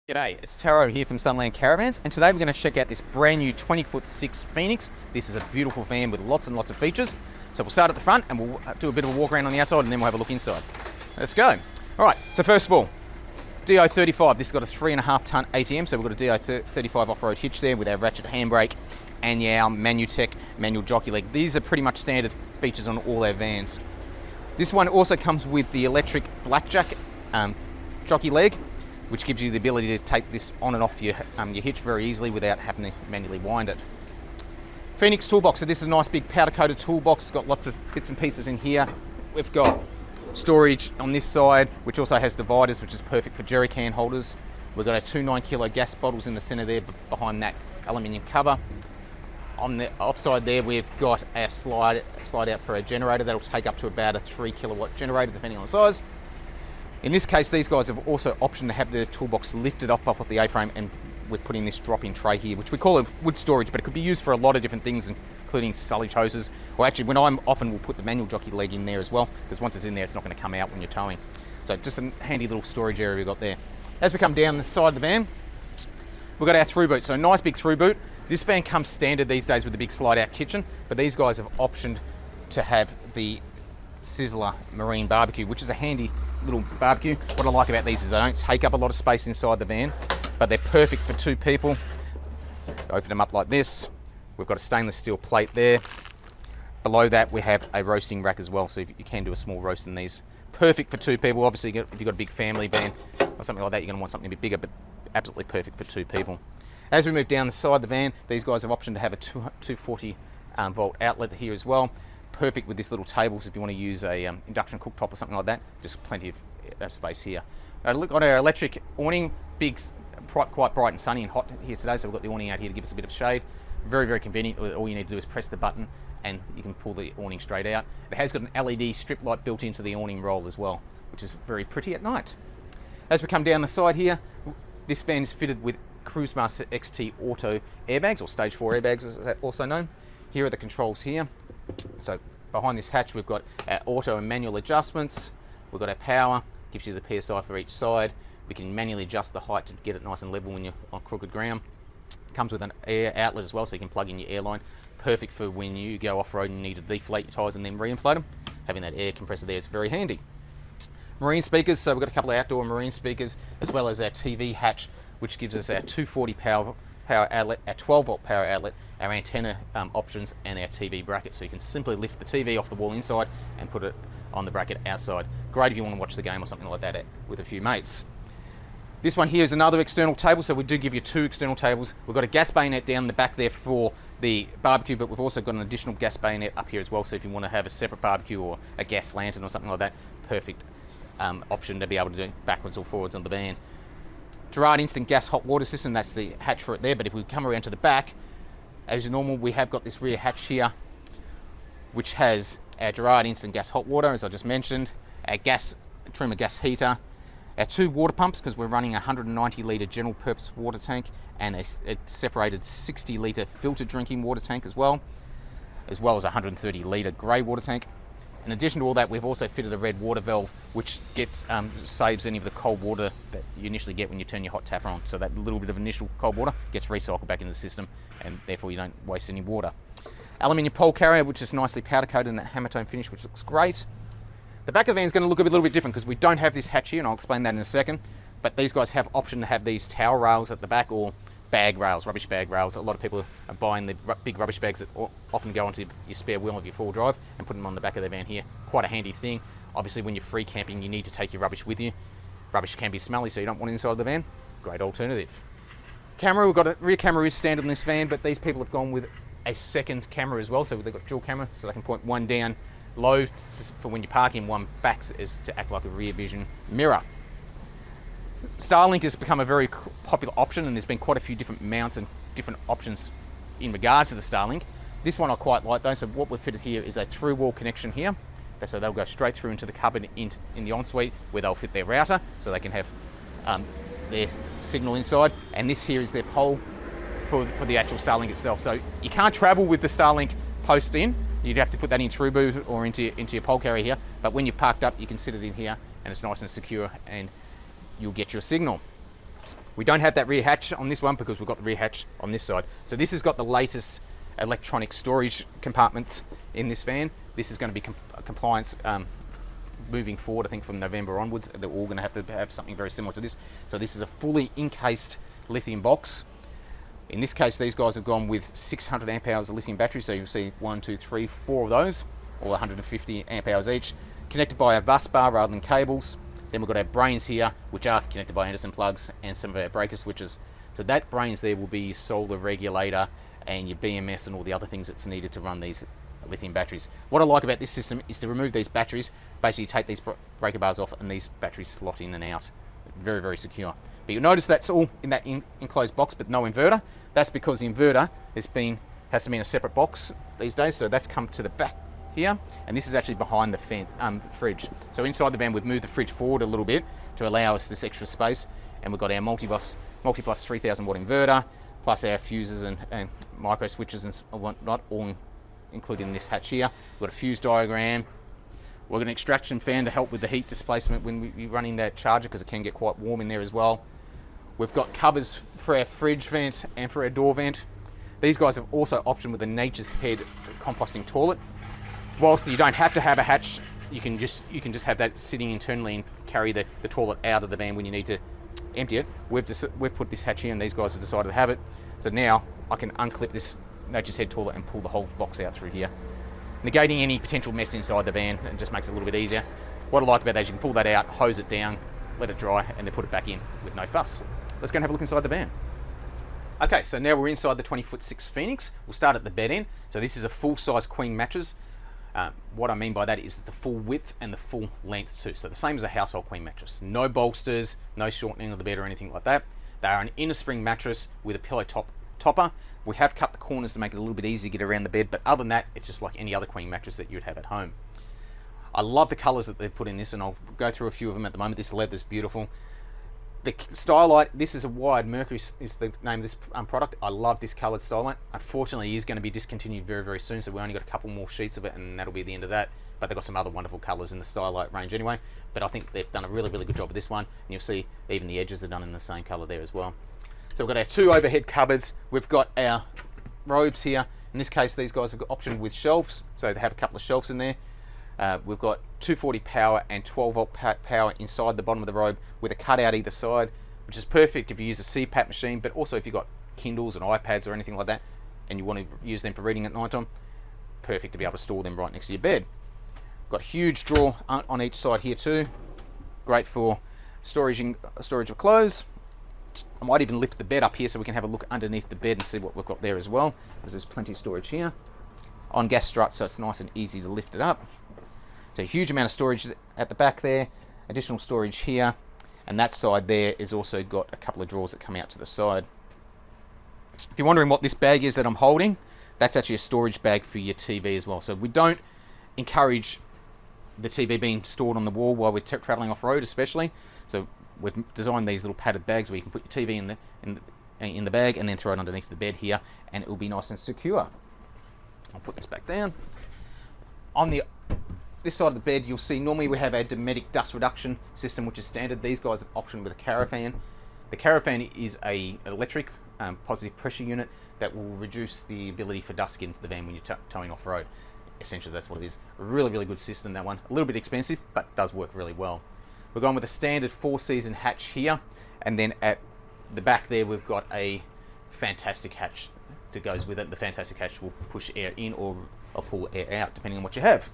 G'day, it's Taro here from Sunland Caravans, and today we're going to check out this brand new 20'6" Phoenix. This is a beautiful van with lots and lots of features. So we'll start at the front and we'll do a bit of a walk around on the outside and then we'll have a look inside. Let's go. Alright, so first of all, DO35. This has got a 3.5 tonne ATM, so we've got a DO35 off-road hitch there with our ratchet handbrake and our Manutech manual jockey leg. These are pretty much standard features on all our vans. This one also comes with the electric blackjack jockey leg, which gives you the ability to take this on and off your hitch very easily without having to manually wind it. Phoenix toolbox, so this is a nice big powder coated toolbox. It's got lots of bits and pieces in here. We've got storage on this side, which also has dividers, which is perfect for jerry can holders. We've got our 2 9-kilo gas bottles in the centre there behind that aluminium cover. On the offside there, we've got our slide out for a generator. That'll take up to about a 3 kilowatt generator, depending on the size. In this case, these guys have also optioned to have the toolbox lifted up off the A-frame, and we're putting this drop-in tray here, which we call a wood storage, but it could be used for a lot of different things, including silage hoses. Or actually, when I'm often, we'll put the manual jockey leg in there as well, because once it's in there, it's not going to come out when you're towing. So just a handy little storage area we've got there. As we come down the side of the van, we've got our through boot. So nice big through boot. This van comes standard these days with the big slide-out kitchen, but these guys have optioned to have the Sizzler Marine Barbecue, which is a handy little barbecue. What I like about these is they don't take up a lot of space inside the van, but they're perfect for 2 people. Open them up like this. We've got a stainless steel plate there. Below that we have a roasting rack as well, so you can do a small roast in these. Perfect for 2 people. Obviously if you've got a big family van or something like that, you're going to want something a bit bigger, but absolutely perfect for 2 people. As we move down the side of the van, these guys have optioned to have a 240 volt outlet here as well. Perfect with this little table, so if you want to use a induction cooktop or something like that, just plenty of space here. Look on our electric awning, quite bright and sunny and hot here today, so we've got the awning out here to give us a bit of shade. Very, very convenient. All you need to do is press the button and you can pull the awning straight out. It has got an LED strip light built into the awning roll as well, which is very pretty at night. As we come down the side here, this van is fitted with Cruisemaster XT Auto airbags, or Stage 4 airbags as they're also known. Here are the controls here. So behind this hatch we've got our auto and manual adjustments. We've got our power, gives you the PSI for each side. We can manually adjust the height to get it nice and level when you're on crooked ground. Comes with an air outlet as well, so you can plug in your airline. Perfect for when you go off-road and you need to deflate your tyres and then re-inflate them. Having that air compressor there is very handy. Marine speakers, so we've got a couple of outdoor marine speakers, as well as our TV hatch, which gives us our 240 power outlet, our 12 volt power outlet, our antenna options, and our TV bracket. So you can simply lift the TV off the wall inside and put it on the bracket outside. Great if you want to watch the game or something like that with a few mates. This one here is another external table, so we do give you 2 external tables. We've got a gas bayonet down the back there for the barbecue, but we've also got an additional gas bayonet up here as well, so if you want to have a separate barbecue or a gas lantern or something like that, perfect option to be able to do backwards or forwards on the van. Gerard instant gas hot water system, that's the hatch for it there, but if we come around to the back, as normal, we have got this rear hatch here, which has our Gerard instant gas hot water, as I just mentioned, our trimmer gas heater, our 2 water pumps, because we're running a 190 litre general purpose water tank and a separated 60 litre filtered drinking water tank as well as a 130 litre grey water tank. In addition to all that, we've also fitted a red water valve, which saves any of the cold water that you initially get when you turn your hot tapper on. So that little bit of initial cold water gets recycled back into the system, and therefore you don't waste any water. Aluminium pole carrier, which is nicely powder coated in that hammer tone finish, which looks great. The back of the van is going to look a little bit different because we don't have this hatch here, and I'll explain that in a second. But these guys have option to have these towel rails at the back, or bag rails, rubbish bag rails. A lot of people are buying the big rubbish bags that often go onto your spare wheel of your 4-wheel-drive and put them on the back of their van here. Quite a handy thing. Obviously when you're free camping, you need to take your rubbish with you. Rubbish can be smelly, so you don't want it inside the van. Great alternative. Camera, we've got a rear camera is standard in this van, but these people have gone with a second camera as well, so they've got dual camera, so they can point one down low for when you're parking, one back is to act like a rear vision mirror. Starlink has become a very popular option, and there's been quite a few different mounts and different options in regards to the Starlink. This one I quite like though, so what we've fitted here is a through-wall connection here. So they'll go straight through into the cupboard in the ensuite where they'll fit their router, so they can have their signal inside. And this here is their pole for the actual Starlink itself. So you can't travel with the Starlink post in. You'd have to put that in through boot or into your pole carrier here. But when you're parked up, you can sit it in here, and it's nice and secure, and you'll get your signal. We don't have that rear hatch on this one because we've got the rear hatch on this side. So this has got the latest electronic storage compartments in this van. This is going to be compliance moving forward, I think from November onwards. They're all going to have something very similar to this. So this is a fully encased lithium box. In this case, these guys have gone with 600 amp hours of lithium battery. So you'll see 1, 2, 3, 4 of those, all 150 amp hours each, connected by a bus bar rather than cables. Then we've got our brains here, which are connected by Anderson plugs, and some of our breaker switches. So that brains there will be your solar regulator and your BMS and all the other things that's needed to run these lithium batteries. What I like about this system is to remove these batteries, basically take these breaker bars off and these batteries slot in and out. Very, very secure. But you'll notice that's all in that enclosed box, but no inverter. That's because the inverter has to be in a separate box these days, so that's come to the back here, and this is actually behind the fridge. So inside the van, we've moved the fridge forward a little bit to allow us this extra space, and we've got our multi-plus 3000 watt inverter, plus our fuses and micro switches and whatnot, all included in this hatch here. We've got a fuse diagram. We've got an extraction fan to help with the heat displacement when we're running that charger, because it can get quite warm in there as well. We've got covers for our fridge vent and for our door vent. These guys have also optioned with a Nature's Head composting toilet. Whilst you don't have to have a hatch, you can just have that sitting internally and carry the toilet out of the van when you need to empty it. We've put this hatch here, and these guys have decided to have it. So now I can unclip this Nature's Head toilet and pull the whole box out through here, negating any potential mess inside the van, and just makes it a little bit easier. What I like about that is you can pull that out, hose it down, let it dry, and then put it back in with no fuss. Let's go and have a look inside the van. Okay, so now we're inside the 20'6" Phoenix. We'll start at the bed end. So this is a full-size queen mattress. What I mean by that is the full width and the full length too. So the same as a household queen mattress. No bolsters, no shortening of the bed or anything like that. They are an inner spring mattress with a pillow topper. We have cut the corners to make it a little bit easier to get around the bed, but other than that, it's just like any other queen mattress that you'd have at home. I love the colors that they've put in this, and I'll go through a few of them at the moment. This leather is beautiful. The Stylight, this is a wide Mercury, is the name of this product. I love this coloured Stylight. Unfortunately, it is going to be discontinued very, very soon, so we only got a couple more sheets of it, and that'll be the end of that. But they've got some other wonderful colours in the Stylight range anyway. But I think they've done a really, really good job with this one. And you'll see even the edges are done in the same colour there as well. So we've got our 2 overhead cupboards. We've got our robes here. In this case, these guys have got option with shelves, so they have a couple of shelves in there. We've got 240 power and 12 volt power inside the bottom of the robe with a cutout either side, which is perfect if you use a CPAP machine, but also if you've got Kindles and iPads or anything like that and you want to use them for reading at night time, perfect to be able to store them right next to your bed. Got a huge drawer on each side here too, great for storage of clothes. I might even lift the bed up here so we can have a look underneath the bed and see what we've got there as well, because there's plenty of storage here. On gas struts, so it's nice and easy to lift it up. So a huge amount of storage at the back there, additional storage here, and that side there is also got a couple of drawers that come out to the side. If you're wondering what this bag is that I'm holding, that's actually a storage bag for your TV as well. So we don't encourage the TV being stored on the wall while we're traveling off-road especially. So we've designed these little padded bags where you can put your TV in the bag and then throw it underneath the bed here, and it will be nice and secure. I'll put this back down. On this side of the bed, you'll see normally we have our Dometic dust reduction system, which is standard. These guys have optioned with a Caravan. The Caravan is an electric positive pressure unit that will reduce the ability for dust to get into the van when you're towing off-road. Essentially, that's what it is. A really, really good system, that one. A little bit expensive, but does work really well. We're going with a standard 4-season hatch here, and then at the back there, we've got a fantastic hatch that goes with it. The fantastic hatch will push air in or pull air out, depending on what you have.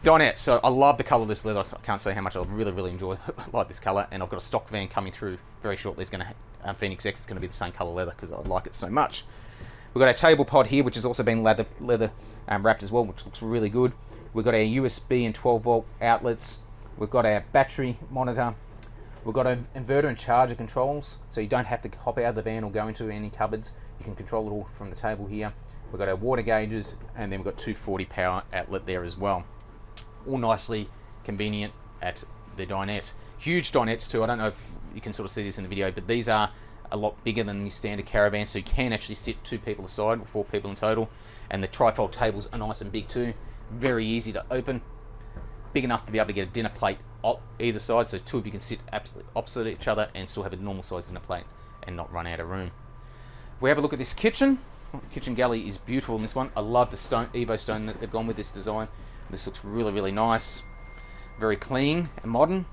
Dinette, so I love the colour of this leather. I can't say how much I really, really enjoy like this colour, and I've got a stock van coming through very shortly. It's going to Phoenix X is going to be the same colour leather because I like it so much. We've got our table pod here, which has also been leather wrapped as well, which looks really good. We've got our USB and 12 volt outlets. We've got our battery monitor. We've got an inverter and charger controls, so you don't have to hop out of the van or go into any cupboards. You can control it all from the table here. We've got our water gauges, and then we've got 240 power outlet there as well. All nicely convenient at the dinette. Huge dinettes too. I don't know if you can sort of see this in the video, but these are a lot bigger than the standard Caravan, so you can actually sit 2 people aside, or 4 people in total. And the trifold tables are nice and big too. Very easy to open. Big enough to be able to get a dinner plate either side, so two of you can sit absolutely opposite each other and still have a normal size dinner plate and not run out of room. We have a look at this kitchen. Kitchen galley is beautiful in this one. I love the stone, Evo stone that they've gone with this design. This looks really, really nice. Very clean and modern.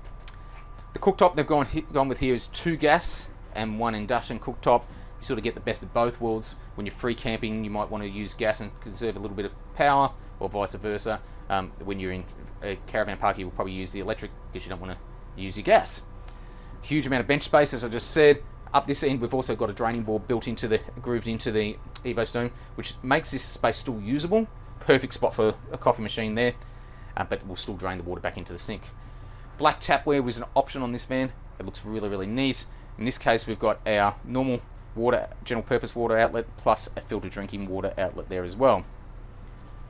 The cooktop they've gone with here is 2 gas and 1 induction cooktop. You sort of get the best of both worlds. When you're free camping, you might want to use gas and conserve a little bit of power, or vice versa. When you're in a caravan park, you will probably use the electric because you don't want to use your gas. Huge amount of bench space, as I just said. Up this end, we've also got a draining board grooved into the Evo stone, which makes this space still usable. Perfect spot for a coffee machine there, but will still drain the water back into the sink. Black tapware was an option on this van. It looks really, really neat. In this case, we've got our normal water, general purpose water outlet, plus a filtered drinking water outlet there as well.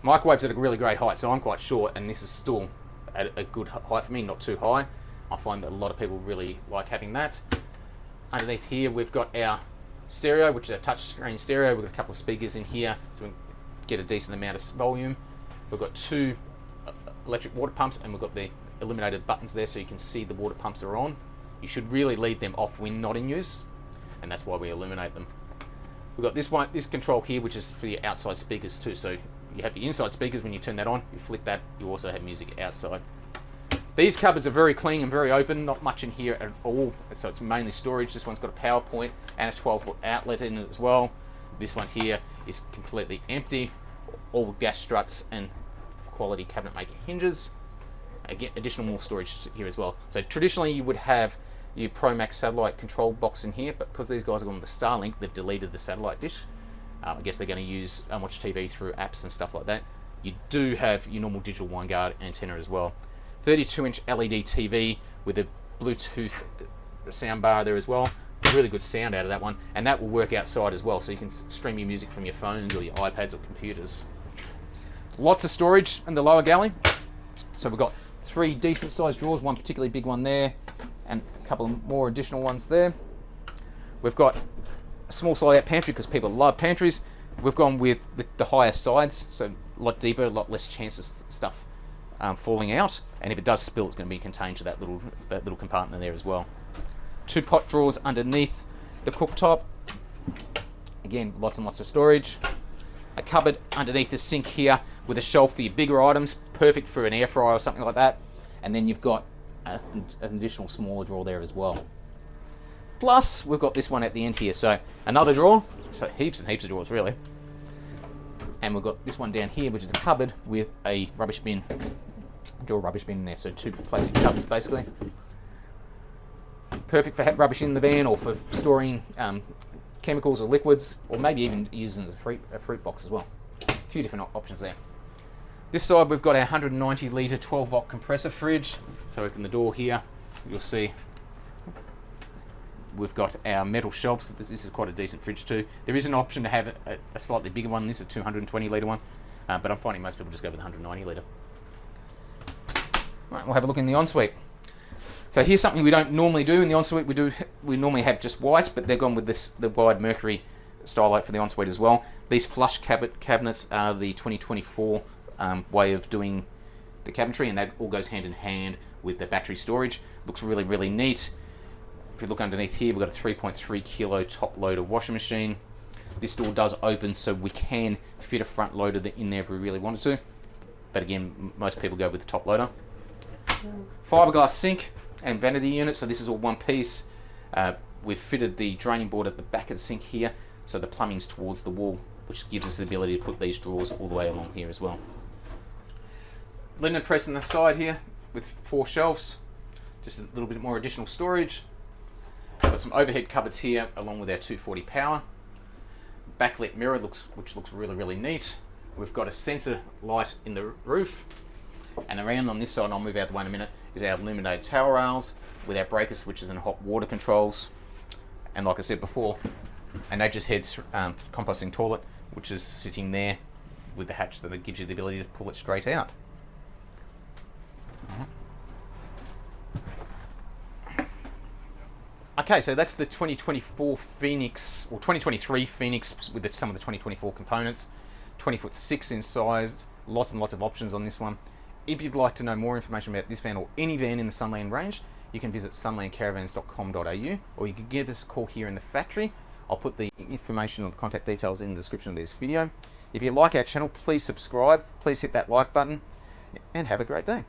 Microwave's at a really great height, so I'm quite short, and this is still at a good height for me, not too high. I find that a lot of people really like having that. Underneath here, we've got our stereo, which is a touchscreen stereo. We've got a couple of speakers in here, so we can get a decent amount of volume. We've got 2 electric water pumps, and we've got the illuminated buttons there, so you can see the water pumps are on. You should really leave them off when not in use, and that's why we illuminate them. We've got this control here, which is for your outside speakers too. So you have your inside speakers. When you turn that on, you flick that, you also have music outside. These cupboards are very clean and very open, not much in here at all, so it's mainly storage. This one's got a power point and a 12-foot outlet in it as well. This one here is completely empty, all gas struts and quality cabinet maker hinges. Again, additional more storage here as well. So traditionally you would have your Pro Max satellite control box in here, but because these guys are on the Starlink, they've deleted the satellite dish. I guess they're going to use watch TV through apps and stuff like that. You do have your normal digital wineguard antenna as well. 32-inch LED TV with a Bluetooth sound bar there as well. Really good sound out of that one, and that will work outside as well, so you can stream your music from your phones or your iPads or computers. Lots of storage in the lower galley. So we've got 3 decent sized drawers, one particularly big one there, and a couple of more additional ones there. We've got a small slide out pantry because people love pantries. We've gone with the higher sides, so a lot deeper, a lot less chance of stuff falling out, and if it does spill, it's going to be contained to that little compartment there as well. 2 pot drawers underneath the cooktop. Again, lots and lots of storage. A cupboard underneath the sink here with a shelf for your bigger items, perfect for an air fryer or something like that. And then you've got an additional smaller drawer there as well. Plus, we've got this one at the end here, so another drawer, so heaps and heaps of drawers really. And we've got this one down here, which is a cupboard with a rubbish bin, rubbish bin in there, so 2 plastic cupboards basically. Perfect for rubbish in the van or for storing chemicals or liquids, or maybe even using as a fruit box as well. A few different options there. This side we've got our 190 litre 12 volt compressor fridge. So open the door here, you'll see we've got our metal shelves. This is quite a decent fridge too. There is an option to have a slightly bigger one. This is a 220 litre one, but I'm finding most people just go with the 190 litre. Right, we'll have a look in the ensuite. So here's something we don't normally do in the ensuite. We normally have just white, but they've gone with the wide Mercury stylo for the ensuite as well. These flush cabinets are the 2024 way of doing the cabinetry, and that all goes hand in hand with the battery storage. Looks really, really neat. If you look underneath here, we've got a 3.3 kilo top loader washing machine. This door does open, so we can fit a front loader in there if we really wanted to. But again, most people go with the top loader. Fiberglass sink and vanity unit, so this is all one piece. We've fitted the draining board at the back of the sink here, so the plumbing's towards the wall, which gives us the ability to put these drawers all the way along here as well. Linen press on the side here with 4 shelves, just a little bit more additional storage. Got some overhead cupboards here along with our 240 power. Backlit mirror which looks really, really neat. We've got a sensor light in the roof, and around on this side, and I'll move out the way in a minute, is our illuminated tower rails with our breaker switches and hot water controls. And like I said before, a Nature's Head's composting toilet, which is sitting there with the hatch that gives you the ability to pull it straight out. Okay, so that's the 2024 Phoenix, or 2023 Phoenix with some of the 2024 components. 20'6" in size, lots and lots of options on this one. If you'd like to know more information about this van or any van in the Sunland range, you can visit sunlandcaravans.com.au, or you can give us a call here in the factory. I'll put the information or the contact details in the description of this video. If you like our channel, please subscribe, please hit that like button, and have a great day.